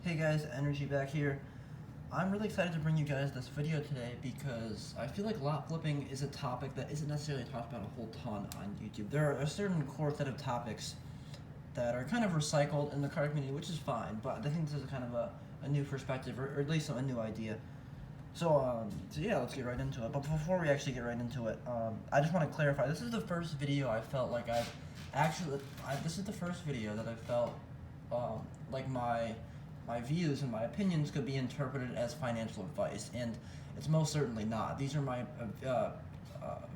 Hey guys, Energy back here. I'm really excited to bring you guys this video today because I feel like lot flipping is a topic that isn't necessarily talked about a whole ton on YouTube. There are a certain core set of topics that are kind of recycled in the card community, which is fine, but I think this is kind of a new perspective, or at least a new idea. So yeah, let's get right into it. But before we actually get right into it, I just want to clarify, this is the first video I felt like this is the first video that I felt like my views and my opinions could be interpreted as financial advice, and it's most certainly not. These are my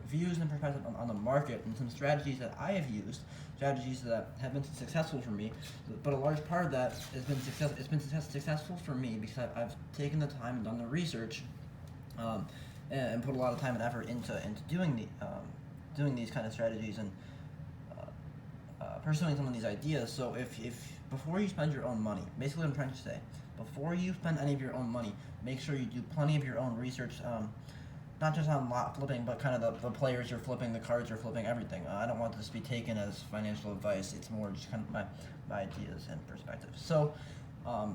views and perspective on the market and some strategies that I have used, strategies that have been successful for me. But a large part of that has been successful for me because I've taken the time and done the research, and put a lot of time and effort into doing these kind of strategies and pursuing some of these ideas. So if before you spend your own money, basically what I'm trying to say, before you spend any of your own money, make sure you do plenty of your own research, not just on lot flipping, but kind of the players you're flipping, the cards you're flipping, everything. I don't want this to be taken as financial advice. It's more just kind of my ideas and perspectives. So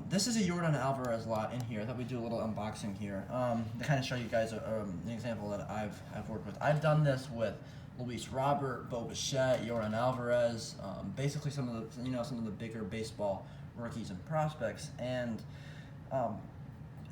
this is a Yordan Alvarez lot in here. I thought we'd do a little unboxing here to kind of show you guys an example that I've worked with. I've done this with Luis Robert, Bo Bichette, Yordan Alvarez, basically some of the bigger baseball rookies and prospects. And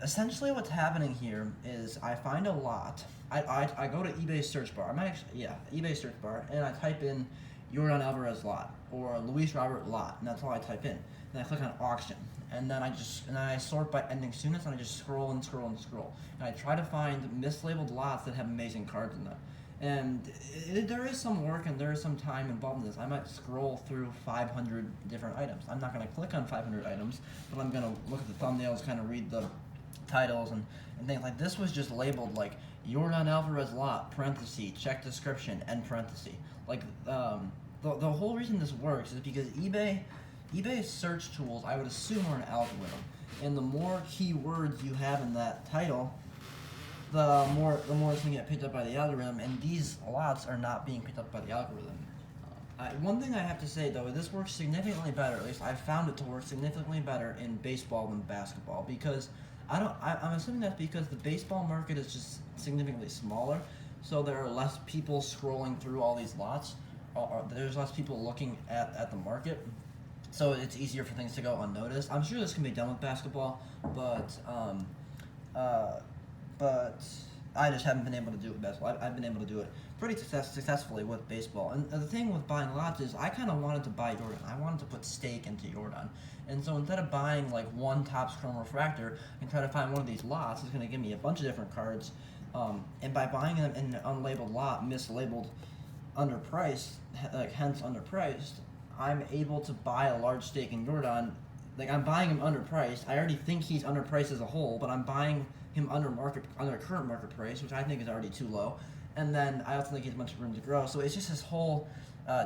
essentially what's happening here is I find a lot. I go to eBay's search bar. eBay search bar, and I type in Yordan Alvarez lot or Luis Robert lot, and that's all I type in. Then I click on auction, and then I sort by ending soonest, and I just scroll and scroll and scroll, and I try to find mislabeled lots that have amazing cards in them. And there is some work and there is some time involved in this. I might scroll through 500 different items. I'm not going to click on 500 items, but I'm going to look at the thumbnails, kind of read the titles and things. Like this was just labeled like Yordan Alvarez lot, parenthesis, check description, end parenthesis. Like the whole reason this works is because eBay's search tools, I would assume, are an algorithm. And the more keywords you have in that title, the more it's going to get picked up by the algorithm, and these lots are not being picked up by the algorithm. One thing I have to say though, this works significantly better, at least I've found it to work significantly better in baseball than basketball, because I'm assuming that's because the baseball market is just significantly smaller, so there are less people scrolling through all these lots, there's less people looking at the market, so it's easier for things to go unnoticed. I'm sure this can be done with basketball, but I just haven't been able to do it with basketball. I've been able to do it pretty successfully with baseball. And the thing with buying lots is I kind of wanted to buy Yordan. I wanted to put stake into Yordan. And so instead of buying like one Topps Chrome Refractor and try to find one of these lots, it's going to give me a bunch of different cards. And by buying them in an unlabeled lot, mislabeled, underpriced, hence underpriced, I'm able to buy a large stake in Yordan. Like, I'm buying him underpriced. I already think he's underpriced as a whole, but I'm buying him under current market price, which I think is already too low. And then I also think he has much room to grow. So it's just this whole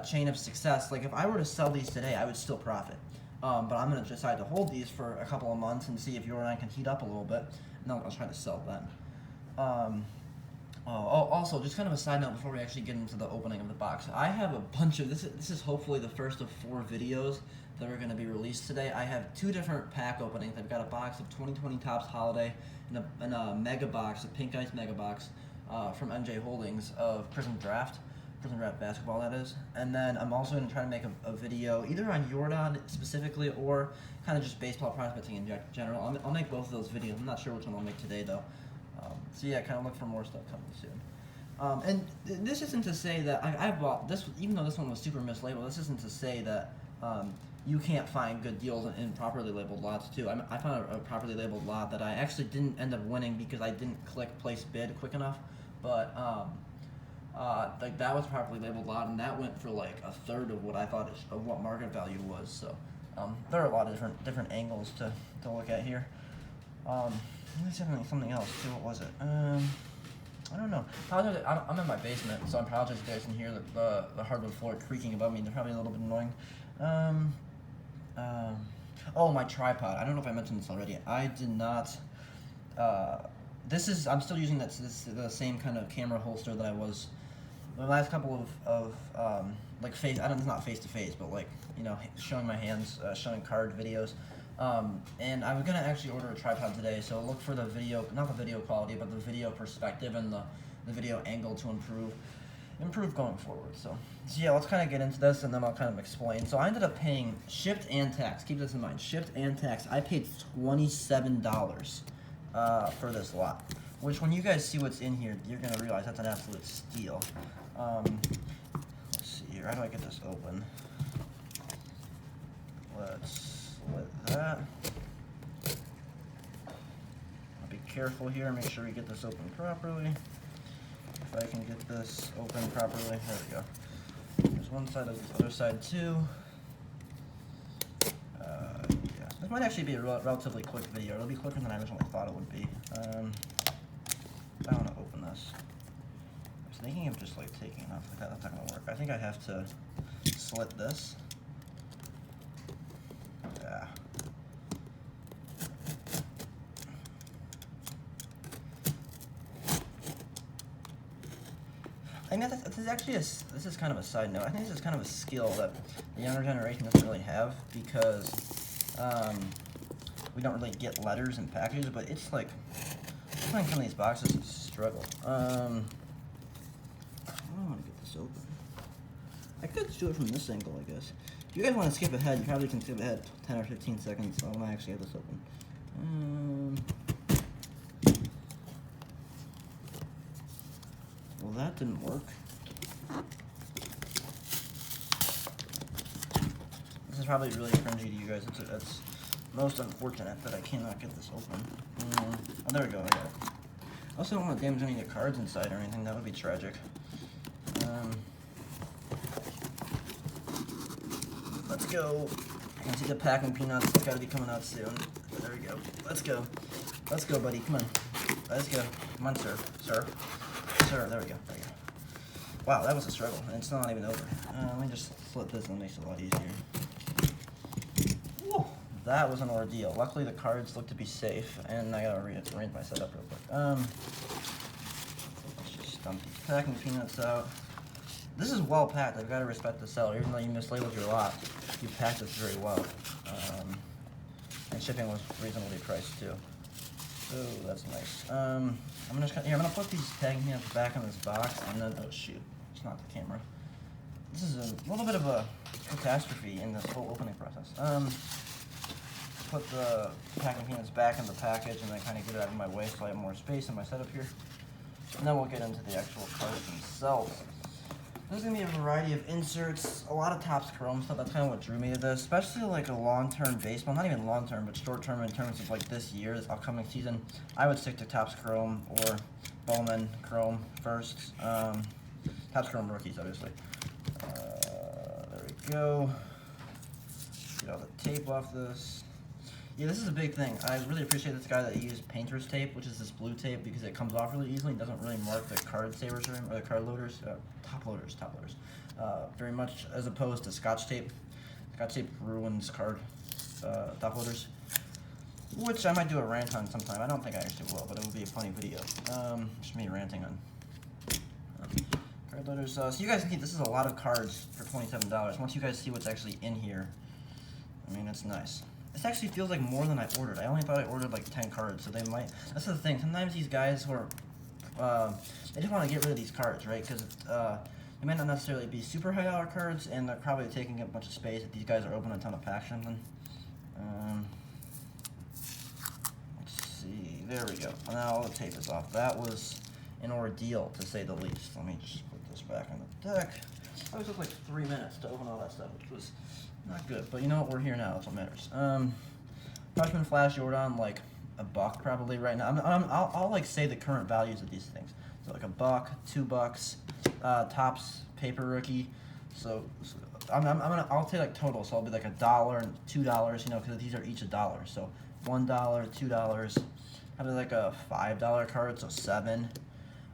chain of success. Like, if I were to sell these today, I would still profit. But I'm going to decide to hold these for a couple of months and see if Yordan can heat up a little bit, and then I'll try to sell then. Also, just kind of a side note before we actually get into the opening of the box. I have a bunch of, this is hopefully the first of 4 videos that are going to be released today. I have 2 different pack openings. I've got a box of 2020 Topps Holiday and a mega box, a Pink Ice mega box from NJ Holdings of Prism Draft basketball, that is. And then I'm also going to try to make a video either on Yordan specifically or kind of just baseball prospecting in general. I'll make both of those videos. I'm not sure which one I'll make today though. So yeah, kind of look for more stuff coming soon. And this isn't to say that I bought this, even though this one was super mislabeled, this isn't to say that you can't find good deals in properly labeled lots too. I found a properly labeled lot that I actually didn't end up winning because I didn't click place bid quick enough, but like that was a properly labeled lot, and that went for like a third of what I thought of what market value was. So there are a lot of different angles to look at here. There's definitely something else too. What was it? I don't know. I'm in my basement, so I apologize if you guys can hear the hardwood floor creaking above me. They're probably a little bit annoying. Oh, my tripod. I don't know if I mentioned this already. I did not. I'm still using the same kind of camera holster that I was the last couple of like it's not face to face, but like, you know, showing my hands, showing card videos. And I was gonna actually order a tripod today, so look for the video, not the video quality, but the video perspective and the video angle to improve going forward. So yeah, let's kind of get into this and then I'll kind of explain. So I ended up paying shipped and tax. Keep this in mind, shipped and tax. I paid $27 for this lot, which when you guys see what's in here, you're gonna realize that's an absolute steal. Let's see here. How do I get this open? Let's split that. I'll be careful here. Make sure we get this open properly. If I can get this open properly, there we go. There's one side of the other side too. Yeah, this might actually be a relatively quick video. It'll be quicker than I originally thought it would be. I want to open this. I was thinking of just like taking it off like that. That's not gonna work. I think I have to slit this. Yeah. I mean, this is actually this is kind of a side note. I think this is kind of a skill that the younger generation doesn't really have because we don't really get letters and packages. But it's like opening some of these boxes is a struggle. I don't want to get this open. I could do it from this angle, I guess. If you guys want to skip ahead, you probably can skip ahead 10 or 15 seconds. So I want to actually have this open. Well, that didn't work. This is probably really cringy to you guys. It's most unfortunate that I cannot get this open. Oh, there we go. I got it. I also don't want to damage any of the cards inside or anything. That would be tragic. Let's go. I can see the packing peanuts. It's got to be coming out soon. There we go. Let's go. Let's go, buddy. Come on. Let's go. Come on, sir. Sir. Sir. There we go. There we go. Wow, that was a struggle. And it's not even over. Let me just flip this and it makes it a lot easier. Whoa. That was an ordeal. Luckily, the cards look to be safe. And I got to rearrange my setup real quick. Let's just dump these packing peanuts out. This is well packed. I've got to respect the seller. Even though you mislabeled your lot, you packed this very well. And shipping was reasonably priced too. Oh, that's nice. I'm gonna put these packing peanuts back in this box, and then oh shoot, it's not the camera. This is a little bit of a catastrophe in this whole opening process. Put the packing peanuts back in the package, and then kind of get it out of my way so I have more space in my setup here. And then we'll get into the actual cards themselves. There's gonna be a variety of inserts, a lot of Topps Chrome stuff. That's kind of what drew me to this, especially like a long-term baseball, not even long-term, but short-term in terms of like this year, this upcoming season. I would stick to Topps Chrome or Bowman Chrome first. Topps Chrome rookies, obviously. There we go. Get all the tape off this. Yeah, this is a big thing. I really appreciate this guy that used painter's tape, which is this blue tape, because it comes off really easily and doesn't really mark the card savers or the card loaders, top loaders, very much, as opposed to Scotch tape. Scotch tape ruins card top loaders, which I might do a rant on sometime. I don't think I actually will, but it would be a funny video. Just me ranting on card loaders. So you guys can see this is a lot of cards for $27. Once you guys see what's actually in here, I mean, it's nice. This actually feels like more than I ordered. I only thought I ordered like 10 cards, so they might. That's the thing. Sometimes these guys who are, they just want to get rid of these cards, right? Because they might not necessarily be super high dollar cards, and they're probably taking up a bunch of space. If these guys are opening a ton of packs or something. Let's see. There we go. Now all the tape is off. That was an ordeal, to say the least. Let me just put this back on the deck. It always took like 3 minutes to open all that stuff, which was not good, but you know what? We're here now. That's what matters. Freshman Flash Jordan, like $1 probably right now. I'll like say the current values of these things. So like $1, $2. Topps Paper Rookie. So I'll take like total. So I'll be like $1 and $2. You know, because these are each $1. So $1, $2. How about like a $5 card? So 7.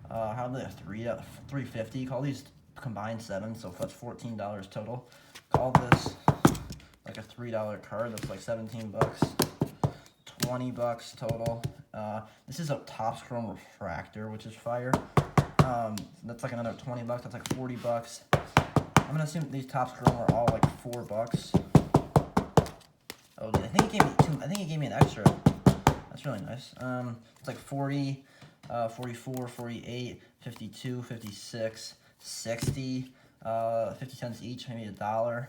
How about a $3.50? Call these combined 7. So that's $14 total. Call this like a $3 card. That's like 17 bucks. $20 total. This is a Topps Chrome Refractor, which is fire. That's like another 20 bucks. That's like 40 bucks. I'm gonna assume these Topps Chrome are all like $4. Oh, I think he gave me think he gave me an extra. That's really nice. It's like 40, 44, 48, 52, 56, 60, 50 cents each, maybe $1.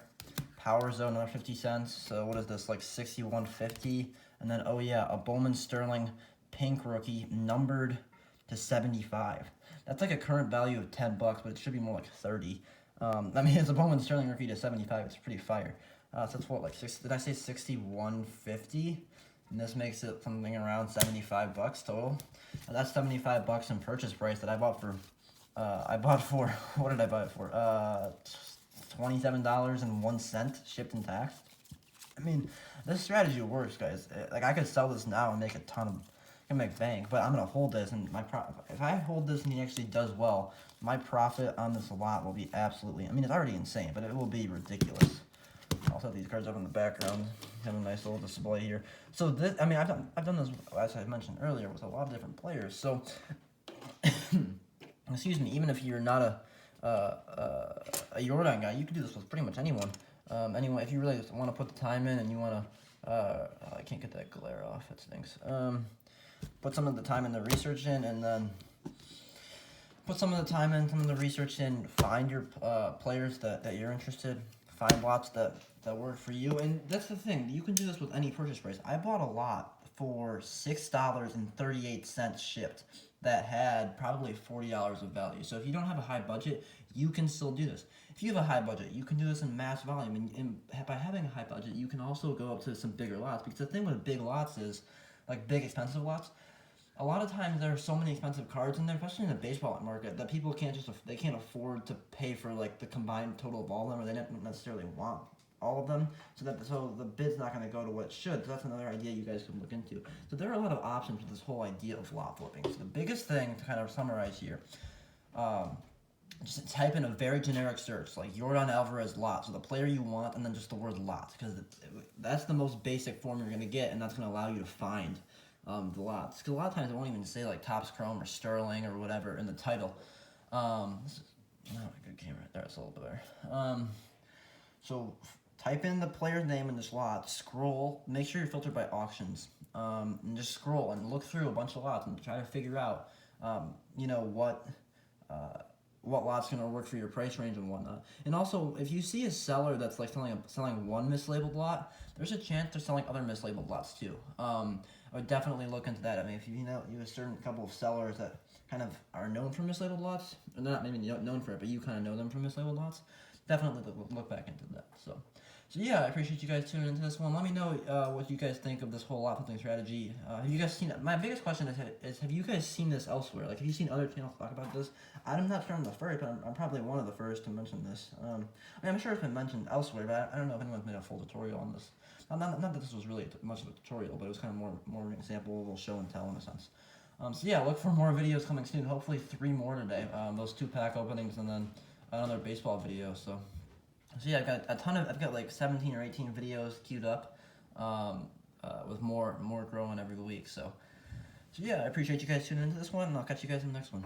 Power Zone, another 50 cents. So what is this, like 61.50? And then, oh yeah, a Bowman Sterling pink rookie, numbered to 75. That's like a current value of $10, but it should be more like 30. I mean, it's a Bowman Sterling rookie to 75. It's pretty fire. So that's what, like, did I say 61.50? And this makes it something around $75 total. Now that's $75 in purchase price that I bought for. What did I buy it for? $27.01 shipped and taxed. I mean, this strategy works, guys. Like, I could sell this now and make a ton of, I can make bank, but I'm gonna hold this, and if I hold this and he actually does well, my profit on this lot will be absolutely, I mean, it's already insane, but it will be ridiculous. I'll set these cards up in the background. Have a nice little display here. So this, I mean, I've done this, as I mentioned earlier, with a lot of different players. So, excuse me, even if you're not a Jordan guy, you can do this with pretty much anyone. Anyone, if you really want to put the time in and you want to, I can't get that glare off. It stinks. Put some of the time in the research in, and then put some of the time in, some of the research in. Find your players that you're interested. Find lots that work for you. And that's the thing. You can do this with any purchase price. I bought a lot for $6.38 shipped that had probably $40 of value. So if you don't have a high budget, you can still do this. If you have a high budget, you can do this in mass volume. And by having a high budget, you can also go up to some bigger lots. Because the thing with big lots is, like big expensive lots, a lot of times there are so many expensive cards in there, especially in the baseball market, that people can't afford to pay for like the combined total of all of them, or they don't necessarily want all of them. So the bid's not going to go to what it should. So that's another idea you guys can look into. So there are a lot of options with this whole idea of lot flipping. So the biggest thing to kind of summarize here, just type in a very generic search like Jordan Alvarez lot, so the player you want, and then just the word lot, because that's the most basic form you're going to get, and that's going to allow you to find the lots. Because a lot of times it won't even say like Topps Chrome or Sterling or whatever in the title. This is not a good camera. There, it's a little bit better. So type in the player's name in this lot, scroll, make sure you're filtered by auctions, and just scroll and look through a bunch of lots and try to figure out, you know, what lot's going to work for your price range and whatnot. And also, if you see a seller that's like selling one mislabeled lot, there's a chance they're selling other mislabeled lots too. I would definitely look into that. I mean, if you have a certain couple of sellers that kind of are known for mislabeled lots, or they're not maybe known for it, but you kind of know them for mislabeled lots, definitely look back into that. So yeah, I appreciate you guys tuning into this one. Let me know what you guys think of this whole lot flipping strategy. Have you guys seen it? My biggest question is have you guys seen this elsewhere? Like, have you seen other channels talk about this? I'm not sure I'm the first, but I'm probably one of the first to mention this. I mean, I'm sure it's been mentioned elsewhere, but I don't know if anyone's made a full tutorial on this. Not that this was really much of a tutorial, but it was kind of more an example, a little show and tell in a sense. So yeah, look for more videos coming soon. Hopefully 3 more today. Those 2 pack openings and then another baseball video. So yeah, I've got like 17 or 18 videos queued up, with more growing every week. So yeah, I appreciate you guys tuning into this one, and I'll catch you guys in the next one.